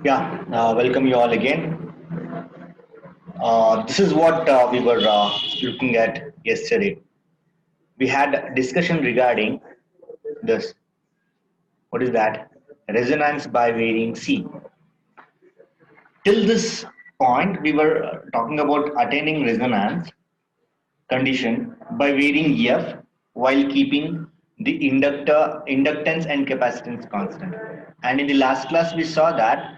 Yeah, welcome you all again. This is what we were looking at yesterday. We had a discussion regarding this. What is that? Resonance by varying C. Till this point, we were talking about attaining resonance condition by varying F while keeping the inductance and capacitance constant. And in the last class, we saw that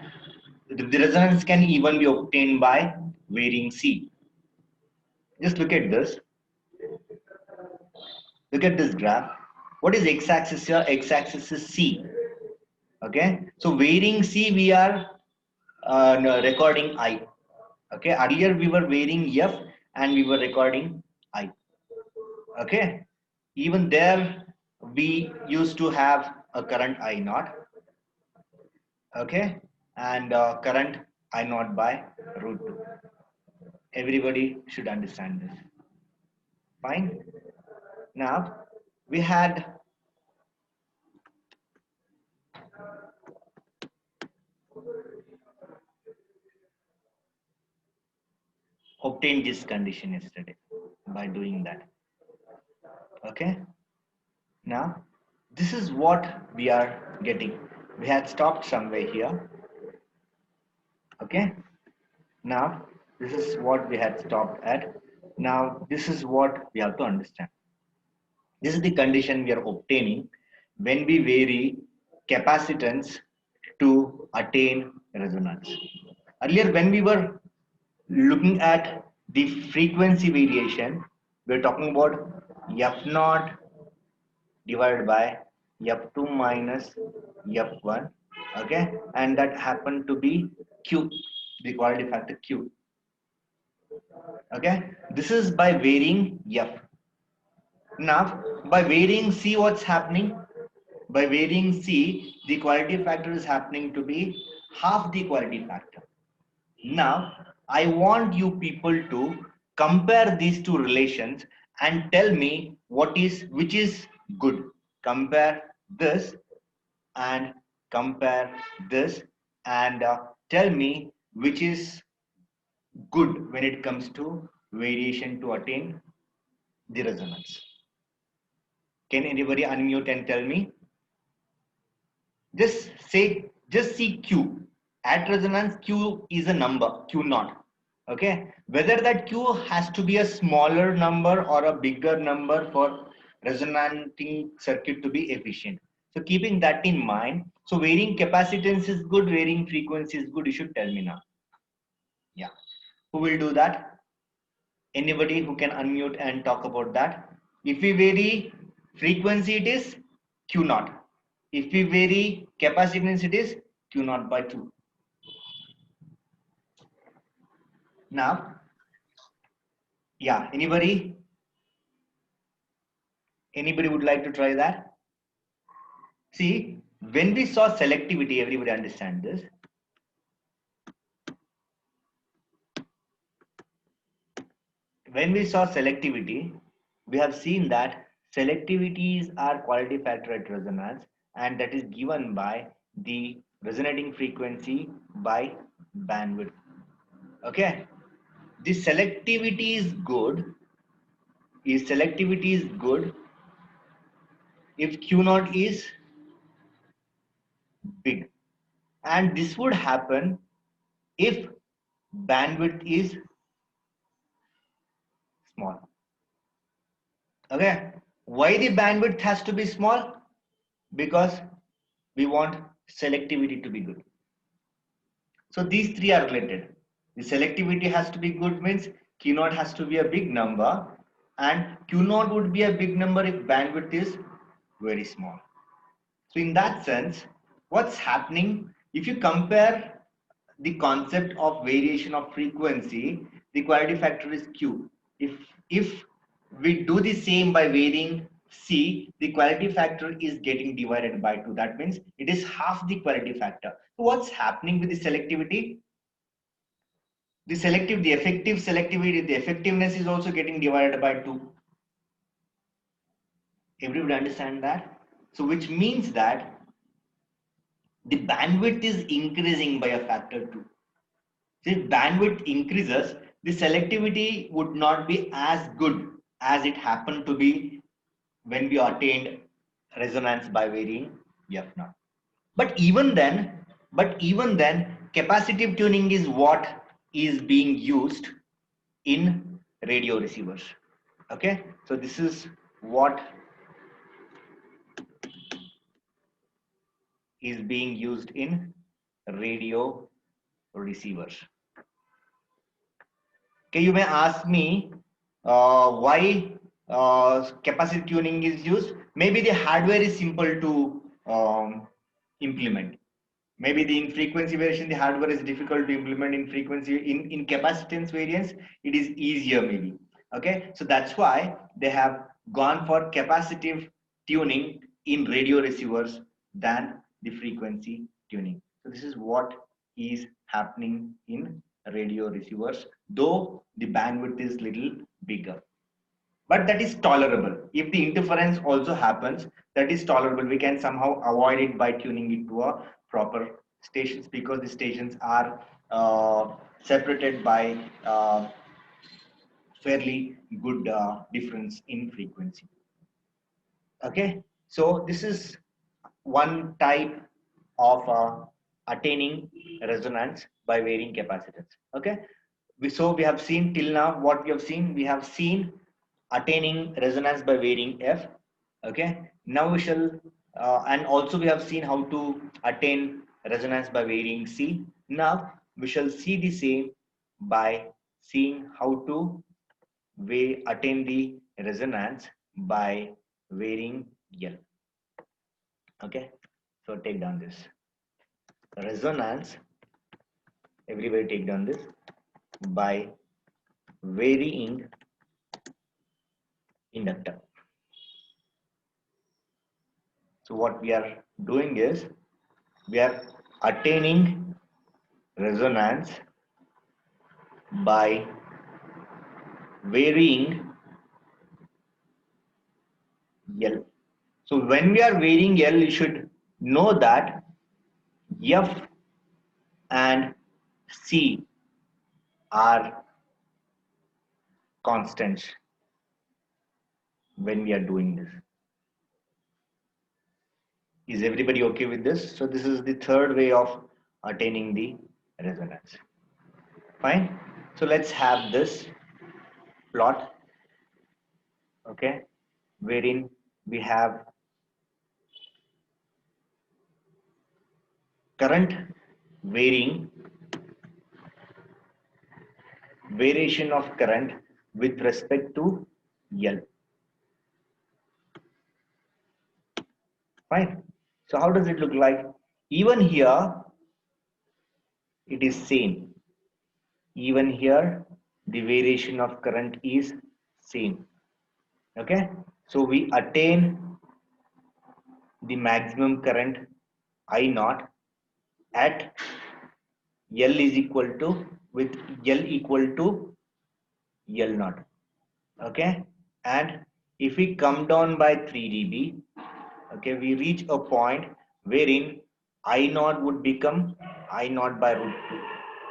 the resonance can even be obtained by varying C. Just look at this. Look at this graph. What is x-axis here? X-axis is C. Okay. So varying C, we are no, recording I. Okay. Earlier we were varying F and we were recording I. Okay. Even there we used to have a current I naught. Okay. And current I naught by root 2. Everybody should understand this. Fine. Now we had obtained this condition yesterday by doing that. Okay. Now this is what we are getting. We had stopped somewhere here. Okay. Now this is what we had stopped at. Now this is what we have to understand. This is the condition we are obtaining when we vary capacitance to attain resonance. Earlier, when we were looking at the frequency variation, we are talking about F naught divided by F2 minus F1. Okay, and that happened to be Q, the quality factor Q. Okay, this is by varying F. Now, by varying C, what's happening? By varying C, the quality factor is happening to be half the quality factor. Now, I want you people to compare these two relations and tell me which is good. Compare this and compare this and tell me which is good when it comes to variation to attain the resonance. Can anybody unmute and tell me? Just see Q. At resonance, Q is a number, Q naught. Okay. Whether that Q has to be a smaller number or a bigger number for resonating circuit to be efficient. So keeping that in mind, so varying capacitance is good, varying frequency is good. You should tell me now. Yeah. Who will do that? Anybody who can unmute and talk about that? If we vary frequency, it is Q naught. If we vary capacitance, it is Q naught by 2. Now, yeah, anybody would like to try that? See, when we saw selectivity, everybody understand this. When we saw selectivity, we have seen that selectivities are quality factor at resonance, and that is given by the resonating frequency by bandwidth. Okay, the selectivity is good. Selectivity is good if Q naught is big, and this would happen if bandwidth is small. Okay, why the bandwidth has to be small? Because we want selectivity to be good. So these three are related. The selectivity has to be good means Q naught has to be a big number, and Q naught would be a big number if bandwidth is very small. So in that sense, what's happening if you compare the concept of variation of frequency, the quality factor is Q. If we do the same by varying C, the quality factor is getting divided by 2. That means it is half the quality factor. So what's happening with the selectivity? The effective selectivity, the effectiveness is also getting divided by 2. Everybody understand that? So which means that the bandwidth is increasing by a factor 2. So if bandwidth increases, the selectivity would not be as good as it happened to be when we attained resonance by varying f naught. But even then, capacitive tuning is what is being used in radio receivers. Okay, so this is what is being used in radio receivers. Okay, you may ask me why capacitive tuning is used. Maybe the hardware is simple to implement. Maybe the in frequency variation, the hardware is difficult to implement. In frequency, in capacitance variance, it is easier maybe. Okay, so that's why they have gone for capacitive tuning in radio receivers than the frequency tuning. So this is what is happening in radio receivers, though the bandwidth is little bigger, but that is tolerable. If the interference also happens, that is tolerable. We can somehow avoid it by tuning it to a proper stations, because the stations are separated by fairly good difference in frequency. Okay, so this is one type of attaining resonance by varying capacitance. Okay, so we have seen till now what we have seen. We have seen attaining resonance by varying f. Okay, now we shall and also we have seen how to attain resonance by varying c. Now we shall see the same by seeing how to attain the resonance by varying L. Okay, so take down this resonance. Everybody take down this by varying inductor. So what we are doing is we are attaining resonance by varying L. So when we are varying L, you should know that F and C are constants when we are doing this. Is everybody okay with this? So this is the third way of attaining the resonance. Fine. So let's have this plot, okay, wherein we have current varying, variation of current with respect to L. Fine. So how does it look like? Even here it is same. Even here the variation of current is same. Okay, so we attain the maximum current I naught at L is equal to, with L equal to L naught. Okay, and if we come down by 3 dB, okay, we reach a point wherein I naught would become I naught by root 2.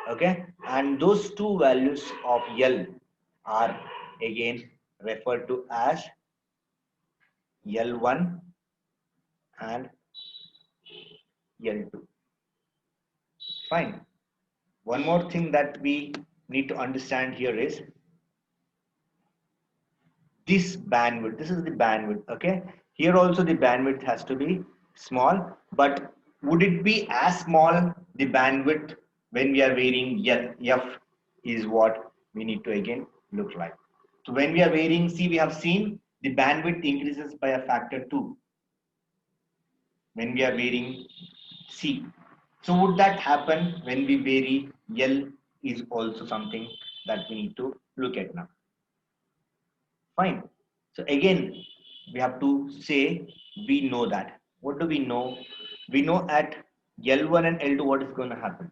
Okay, and those two values of L are again referred to as L1 and L2. Fine. One more thing that we need to understand here is this bandwidth. This is the bandwidth. Okay, here also the bandwidth has to be small, but would it be as small the bandwidth when we are varying F is what we need to again look like. So when we are varying C, we have seen the bandwidth increases by a factor 2 when we are varying C. So would that happen when we vary L is also something that we need to look at now. Fine. So again, we have to say we know that. What do we know? We know at L1 and L2 what is going to happen.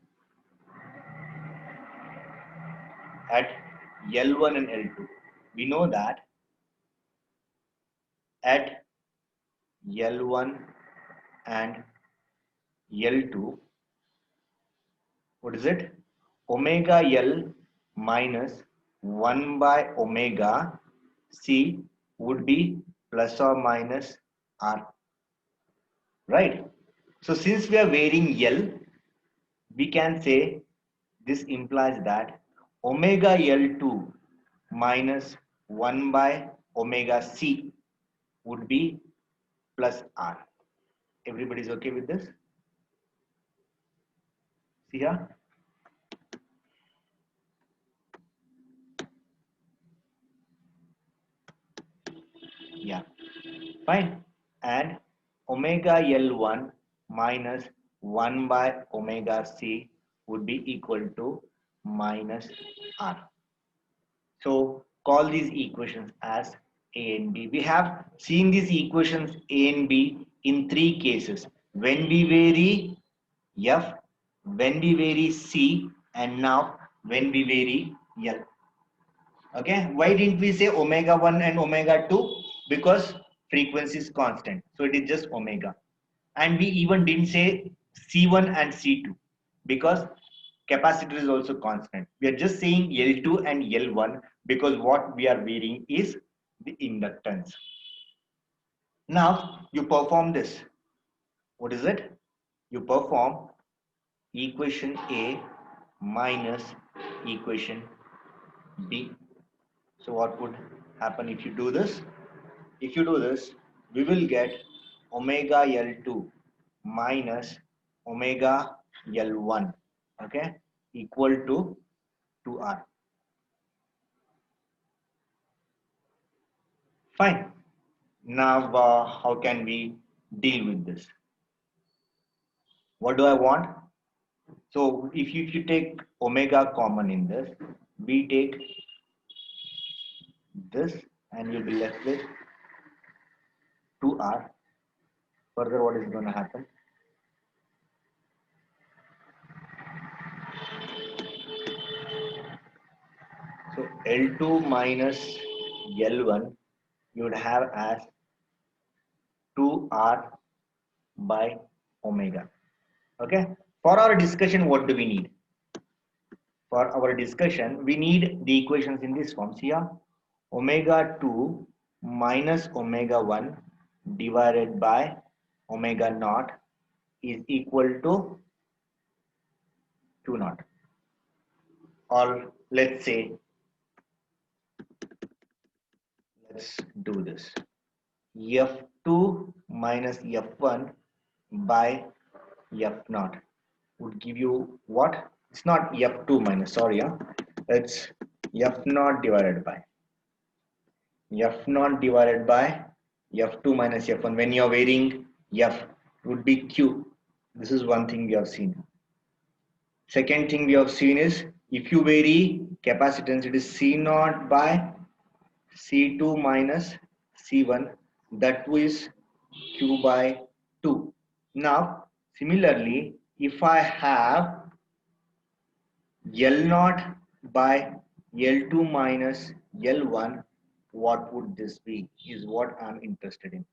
At L1 and L2, we know that at L1 and L2, what is it? Omega L minus 1 by omega C would be plus or minus R, right? So since we are varying L, we can say this implies that omega L2 minus 1 by omega C would be plus R. Everybody's okay with this? See here? Yeah, fine. And omega L1 minus 1 by omega C would be equal to minus R. So call these equations as A and B. We have seen these equations A and B in three cases. When we vary F, when we vary C, and now when we vary L. Okay, why didn't we say omega 1 and omega 2? Because frequency is constant. So it is just omega. And we even didn't say C1 and C2 because capacitor is also constant. We are just saying L2 and L1 because what we are varying is the inductance. Now you perform this. What is it? You perform equation A minus equation B. So what would happen if you do this? If you do this, we will get omega L2 minus omega L1, okay, equal to 2R. Fine. Now, how can we deal with this? What do I want? So, if you take omega common in this, we take this and we'll be left with 2R. Further, what is going to happen? So, L2 minus L1 you would have as 2R by omega. Okay. For our discussion, what do we need? For our discussion, we need the equations in this form. See here, omega 2 minus omega 1 divided by omega naught is equal to 2 naught. Or let's say, let's do this. F2 minus F1 by F naught would give you what? It's not F2 minus, sorry, it's F naught divided by F0 divided by F2 minus F1. When you are varying F, would be Q. This is one thing we have seen. Second thing we have seen is if you vary capacitance, it is C0 by C2 minus C1. That is Q by 2. Now, similarly, if I have L0 by L2 minus L1, what would this be is what I'm interested in.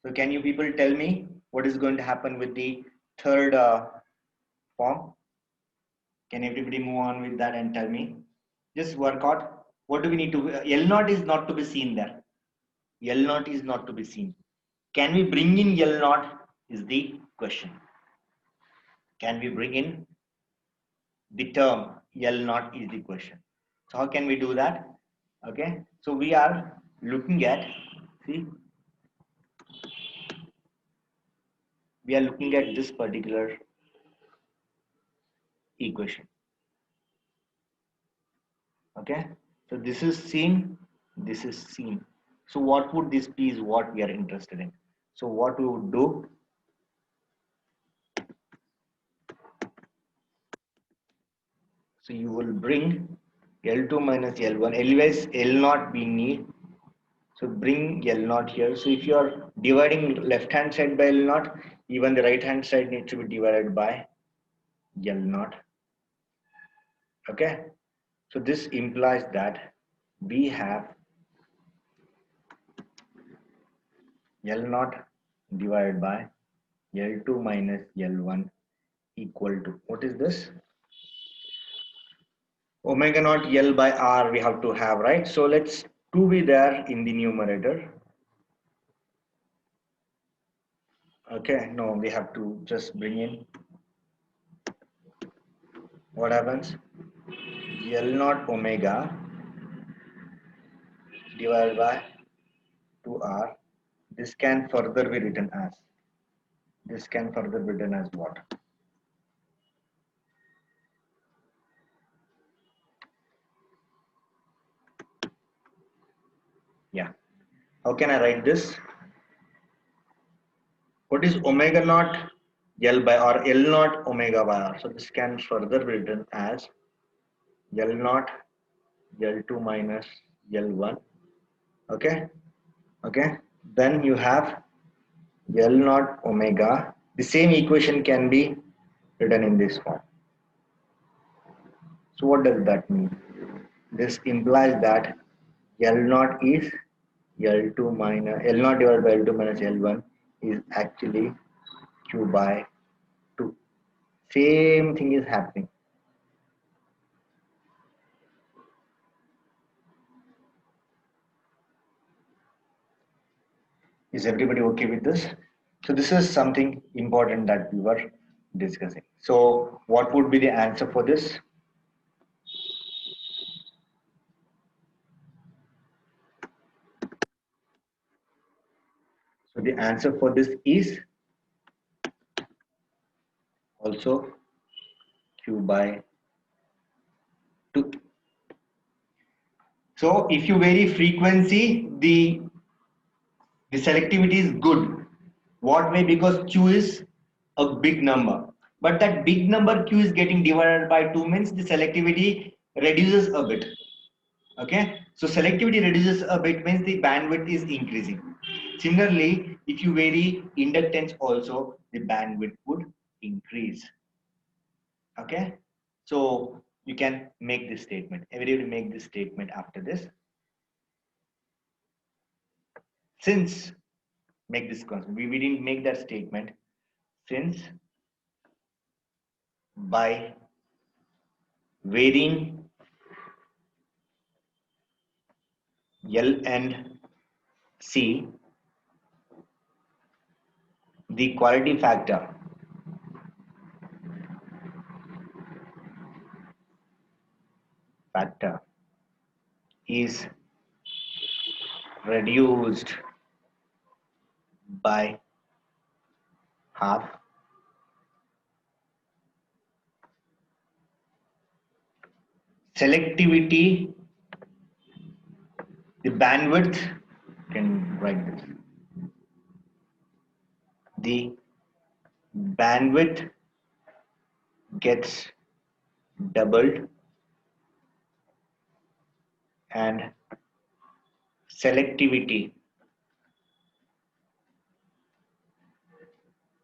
So can you people tell me what is going to happen with the third form? Can everybody move on with that and tell me? Just work out what do we need to, L0 is not to be seen there. L0 is not to be seen. Can we bring in L0 is the question. Can we bring in the term L0 is the question. So how can we do that? Okay, so we are looking at, see, we are looking at this particular equation. Okay, so this is seen, this is seen. So what would this be is what we are interested in. So what we would do, so you will bring L2 minus L1, anyways L0 we need. So bring L0 here. So if you are dividing left hand side by L0, even the right hand side needs to be divided by L0. Okay, so this implies that we have L0 divided by L2 minus L1 equal to, what is this? Omega naught L by R we have to have, right? So let's 2 be there in the numerator. Okay, no, we have to just bring in, what happens? L naught omega divided by 2R. This can further be written as, what? Yeah. How can I write this? What is omega naught L by R? L naught omega by R. So this can further be written as L naught L2 minus L1. Okay. Okay. Then you have L naught omega. The same equation can be written in this form. So what does that mean? This implies that L naught is L2 minus L naught divided by L2 minus L1 is actually Q by 2. Same thing is happening. Is everybody okay with this? So this is something important that we were discussing. So what would be the answer for this? So the answer for this is also Q by 2. So if you vary frequency, the selectivity is good. What way? Because Q is a big number. But that big number Q is getting divided by 2 means the selectivity reduces a bit. Okay. So selectivity reduces a bit means the bandwidth is increasing. Similarly, if you vary inductance also, the bandwidth would increase. Okay. So you can make this statement. Everybody make this statement after this. Since, make this constant. We didn't make that statement. Since by varying L and C, the quality factor is reduced by half. Selectivity, the bandwidth, can write this. The bandwidth gets doubled and selectivity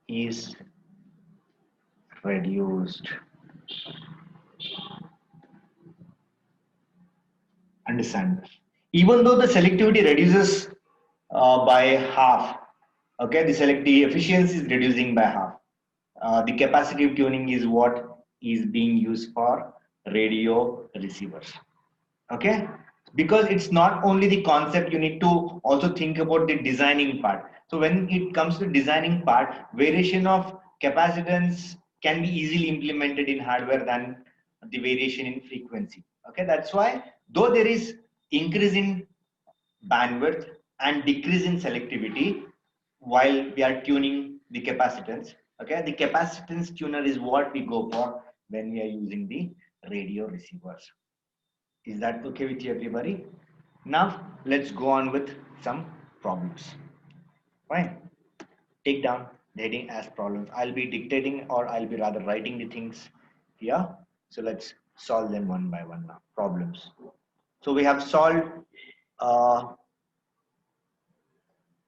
is reduced. Understand this. Even though the selectivity reduces by half, okay, the selective efficiency is reducing by half. The capacitive tuning is what is being used for radio receivers. Okay, because it's not only the concept, you need to also think about the designing part. So when it comes to designing part, variation of capacitance can be easily implemented in hardware than the variation in frequency. Okay, that's why though there is increase in bandwidth and decrease in selectivity while we are tuning the capacitance, okay, the capacitance tuner is what we go for when we are using the radio receivers. Is that okay with you, everybody? Now let's go on with some problems. Fine. Take down the heading as problems. I'll be dictating, or I'll be rather writing the things here. So let's solve them one by one now. Problems. So we have solved.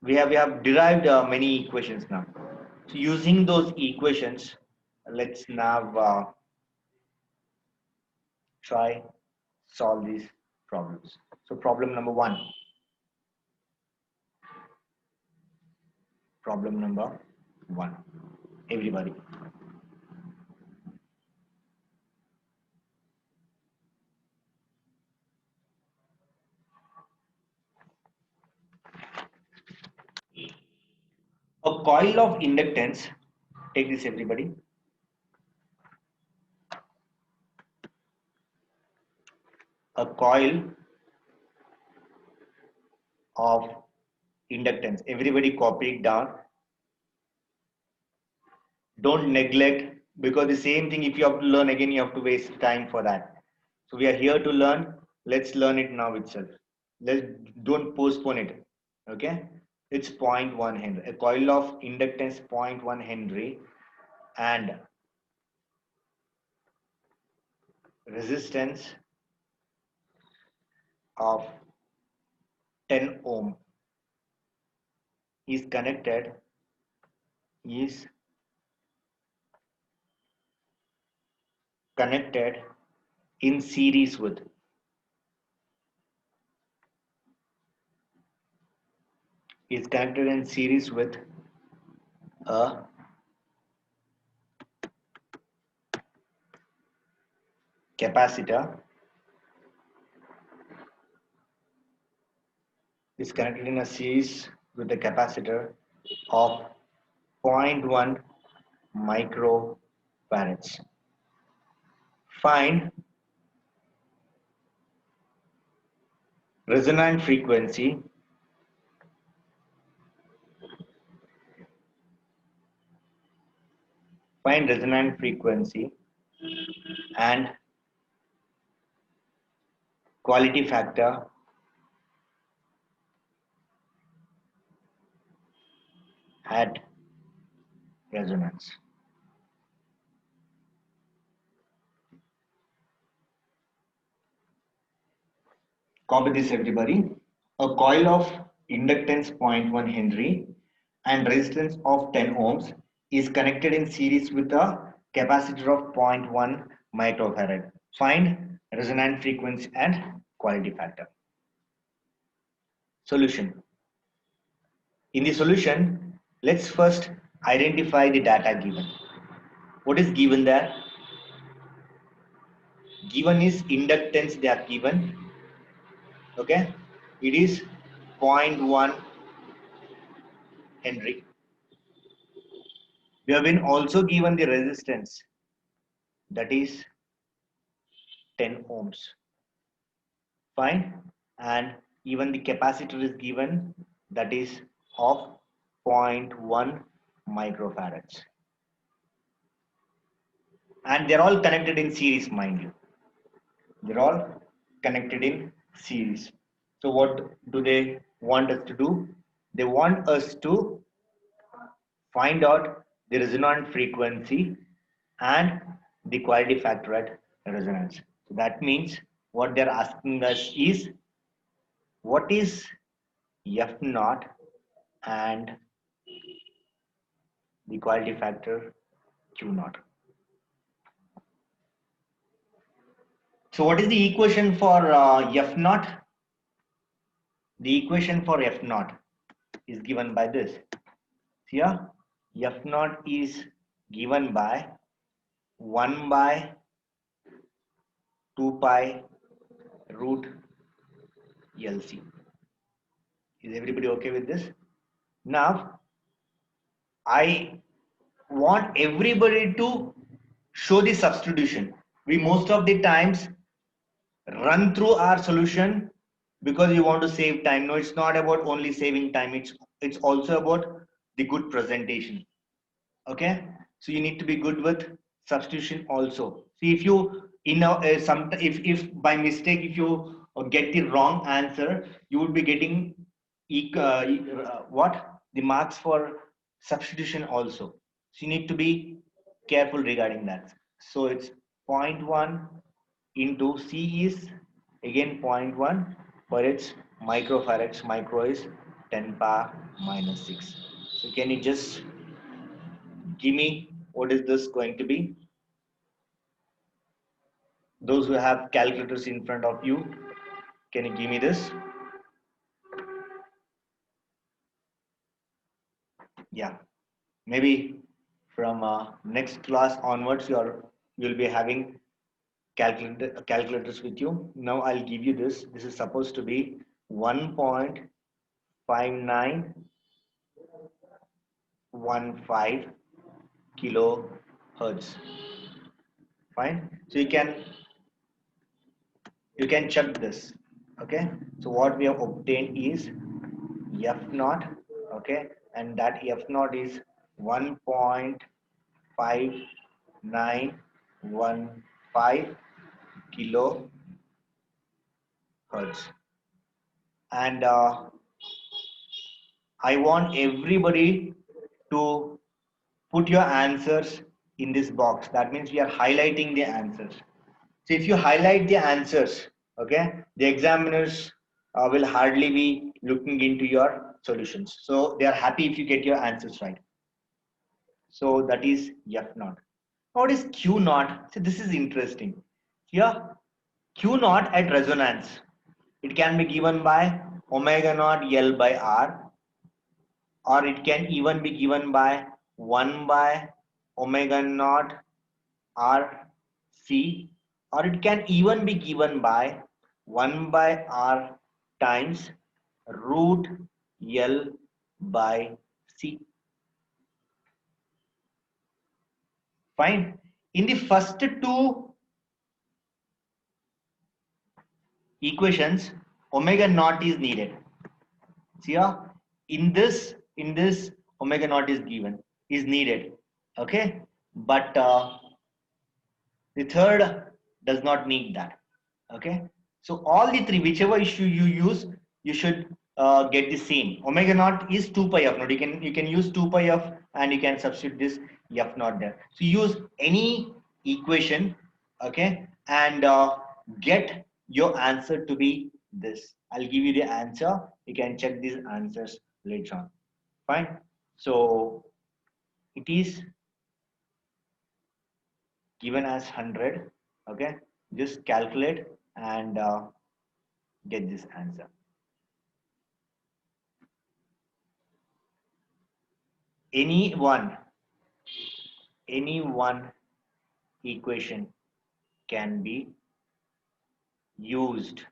We have derived many equations now. So using those equations, let's now try solve these problems. So problem number one. Problem number one. Everybody. coil of inductance, take this everybody. A coil of inductance. Everybody copy it down. Don't neglect, because the same thing, if you have to learn again, you have to waste time for that. So we are here to learn. Let's learn it now itself. Let's don't postpone it. Okay. It's 0.1 Henry. A coil of inductance 0.1 Henry and resistance of 10 ohm is connected is connected in series with a capacitor is connected in a series with a capacitor of 0.1 microfarads. Find resonant frequency and quality factor at resonance. Copy this everybody. A coil of inductance 0.1 Henry and resistance of 10 ohms is connected in series with a capacitor of 0.1 microfarad. Find resonant frequency and quality factor. Solution. In the solution, let's first identify the data given. What is given there? Given is inductance they are given. Okay, it is 0.1 Henry. We have been also given the resistance, that is 10 ohms. Fine. And even the capacitor is given, that is of 0.1 microfarads. And they're all connected in series, mind you. They're all connected in series. So what do they want us to do? They want us to find out the resonant frequency and the quality factor at resonance. So that means what they're asking us is, what is F naught and the quality factor Q naught. So what is the equation for F naught? The equation for F naught is given by this. Here F naught is given by 1 by 2 pi root LC. Is everybody okay with this? Now I want everybody to show the substitution. We most of the times run through our solution because you want to save time. No, it's not about only saving time. It's also about the good presentation. Okay, so you need to be good with substitution also. See, if you if by mistake if you get the wrong answer, you would be getting what the marks for substitution also. So you need to be careful regarding that. So it's 0.1 into C is again 0.1, but it's microfarads. Micro is 10 power minus 6. So can you just give me what is this going to be? Those who have calculators in front of you, can you give me this? Yeah, maybe from next class onwards you'll be having calculators with you. Now I'll give you this. This is supposed to be 1.59 0.15 kilohertz. Fine. So you can check this. Okay. So what we have obtained is F naught. Okay, and that F naught is 1.5915 kilohertz. And I want everybody to put your answers in this box. That means we are highlighting the answers. So if you highlight the answers, okay, the examiners will hardly be looking into your solutions. So they are happy if you get your answers right. So that is F naught. What is Q naught? So this is interesting. Here, Q naught at resonance. It can be given by omega naught L by R, or it can even be given by 1 by omega naught R C, or it can even be given by 1 by R times root L by C. Fine. In the first two equations, omega naught is needed. See here, in this omega naught is given, is needed. Okay, but the third does not need that. Okay, so all the three, whichever issue you use, you should get the same. Omega naught is 2 pi f naught. You can use 2 pi f and you can substitute this f naught there. So use any equation, okay, and get your answer to be this. I'll give you the answer. You can check these answers later on. Fine. So it is given as 100. Okay, just calculate and get this answer. Any one equation can be used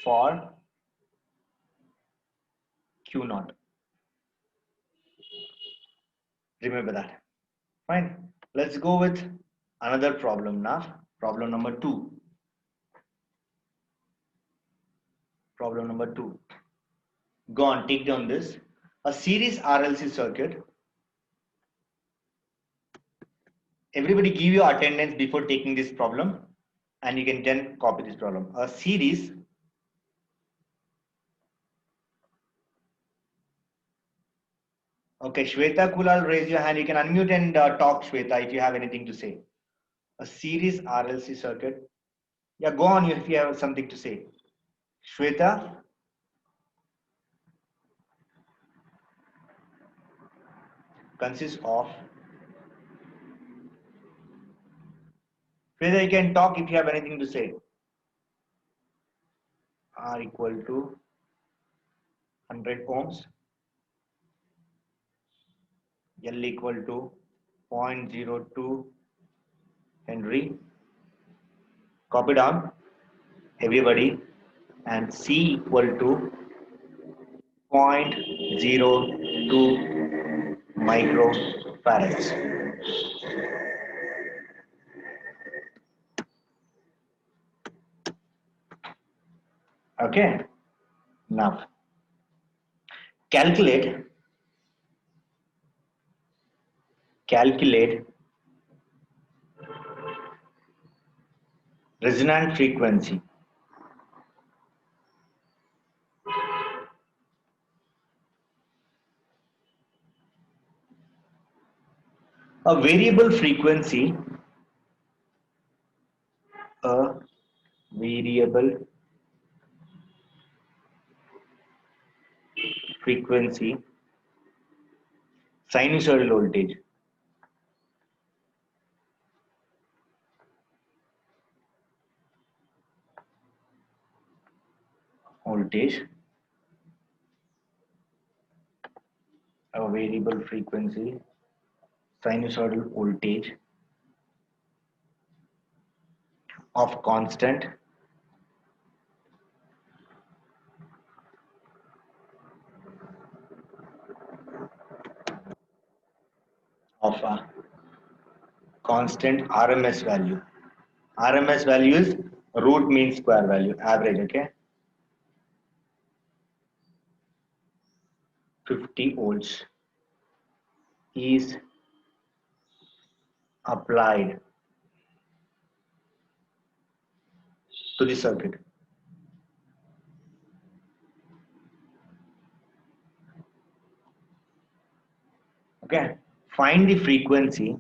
for Q naught. Remember that. Fine. Let's go with another problem now. Problem number 2. Problem number 2. Go on, take down this. A series RLC circuit. Everybody give your attendance before taking this problem, and you can then copy this problem. A series Okay, Shweta Kulal, raise your hand. You can unmute and talk, Shweta, if you have anything to say. A series RLC circuit. Yeah, go on if you have something to say. Shweta, consists of. Shweta, you can talk if you have anything to say. R equal to 100 ohms. L equal to 0.02 Henry. Copy down, everybody. And C equal to 0.02 microfarads. Okay, now calculate resonant frequency. A variable frequency, a variable frequency sinusoidal voltage, a variable frequency sinusoidal voltage of constant of a constant RMS value. RMS value is root mean square value, average, okay? 50 volts is applied to the circuit. Okay, find the frequency,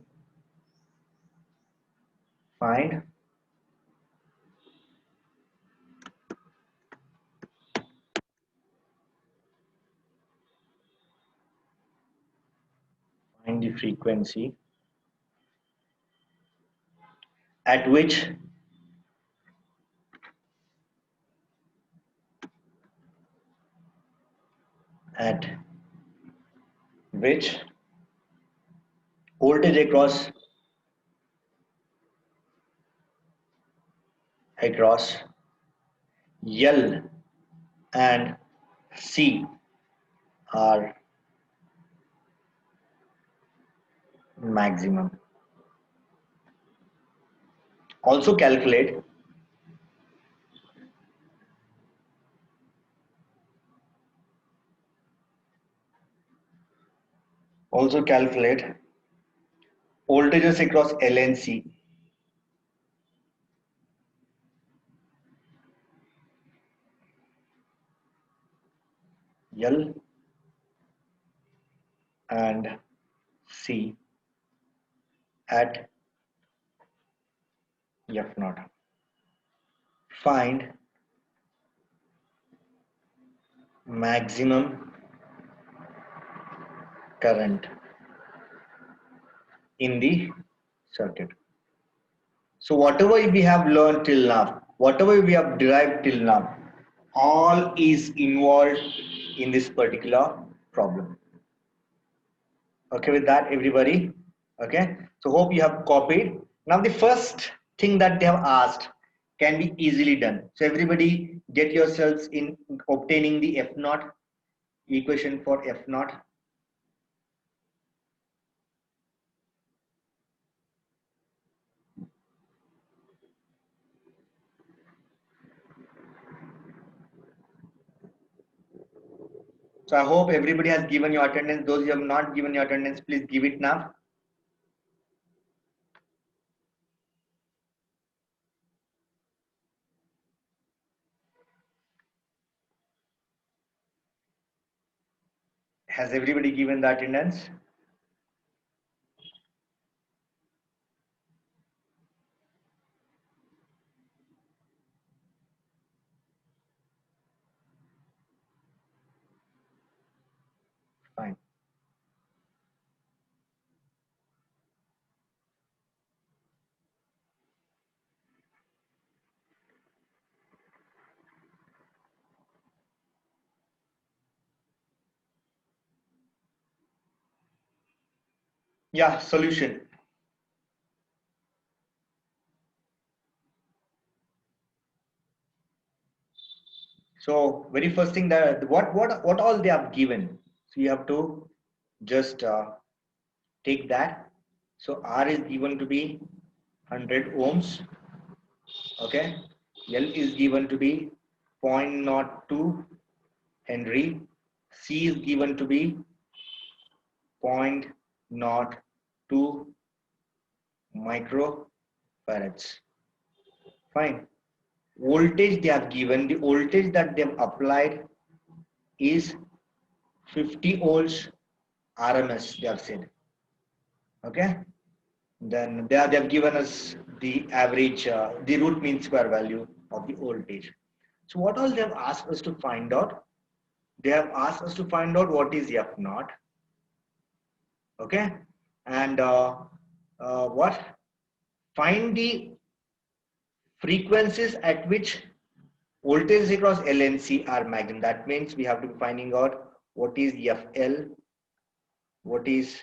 find the frequency at which at which voltage across L and C are maximum. Also calculate voltages across L and C. L and C at F naught. Find maximum current in the circuit. So whatever we have learned till now, whatever we have derived till now, all is involved in this particular problem. Okay, with that, everybody. Okay, so hope you have copied. Now the first thing that they have asked can be easily done. So everybody get yourselves in obtaining the F naught equation for F naught. So I hope everybody has given your attendance. Those who have not given your attendance, please give it now. Has everybody given the attendance? Fine. Yeah, solution. So very first thing that what all they have given. So you have to just take that. So R is given to be 100 ohms. Okay. L is given to be 0.02 Henry. C is given to be 0.02 microfarads. Fine. Voltage they have given, the voltage that they have applied is 50 volts RMS, they have said. Okay. Then they have given us the average, the root mean square value of the voltage. So what all they have asked us to find out? They have asked us to find out what is F naught. Okay. And what? Find the frequencies at which voltages across L and C are maximum. That means we have to be finding out what is FL, what is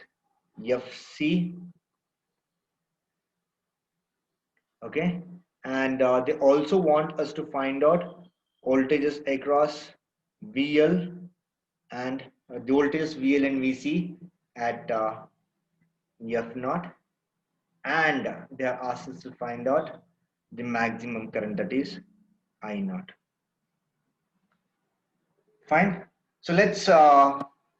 FC. Okay. And they also want us to find out voltages across VL and the voltages VL and VC at F naught, and they are asked us to find out the maximum current, that is I naught. Fine. So let's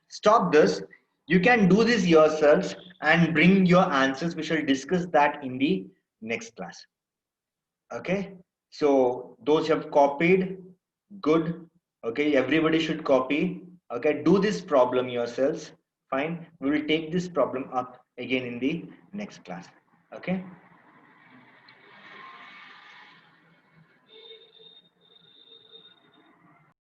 stop this. You can do this yourselves and bring your answers. We shall discuss that in the next class. Okay. So those who have copied, good. Okay. Everybody should copy. Okay. Do this problem yourselves. Fine. We will take this problem up again in the next class. Okay.